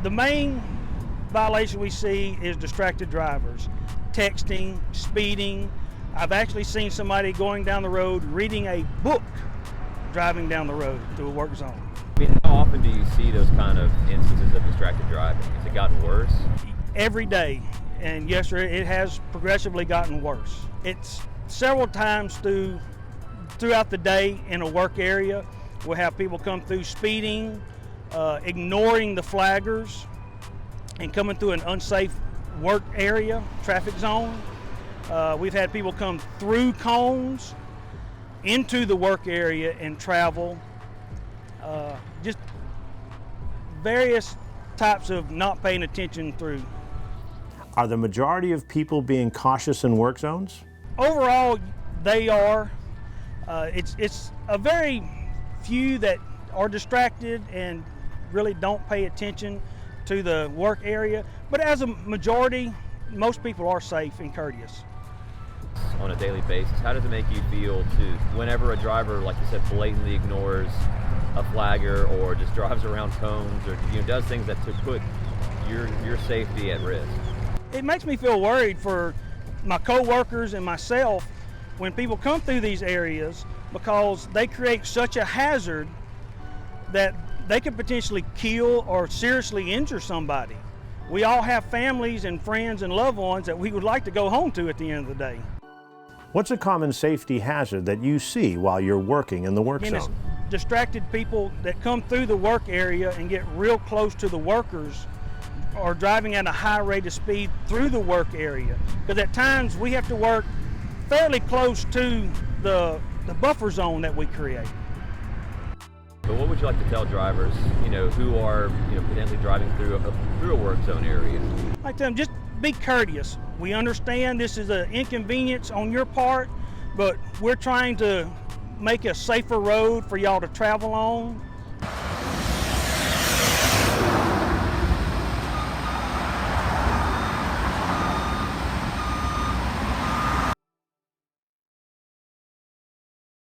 The main violation we see is distracted drivers, texting, speeding. I've actually seen somebody going down the road reading a book driving down the road through a work zone. I mean, how often do you see those kind of instances of distracted driving? Has it gotten worse? Every day, and yes sir, it has progressively gotten worse. It's several times throughout the day in a work area. We'll have people come through speeding, ignoring the flaggers, and coming through an unsafe work area, traffic zone. We've had people come through cones into the work area and travel. Just various types of not paying attention through. Are the majority of people being cautious in work zones? Overall, they are. It's a very few that are distracted and really don't pay attention to the work area, but as a majority, most people are safe and courteous. On a daily basis, how does it make you feel whenever a driver, like you said, blatantly ignores a flagger or just drives around cones or does things that put your safety at risk? It makes me feel worried for my co-workers and myself when people come through these areas, because they create such a hazard that they could potentially kill or seriously injure somebody. We all have families and friends and loved ones that we would like to go home to at the end of the day. What's a common safety hazard that you see while you're working in the work zone? It's distracted people that come through the work area and get real close to the workers, or driving at a high rate of speed through the work area. Because at times we have to work fairly close to the buffer zone that we create. But what would you like to tell drivers, who are, potentially driving through a work zone area? I'd like to tell them, just be courteous. We understand this is an inconvenience on your part, but we're trying to make a safer road for y'all to travel on.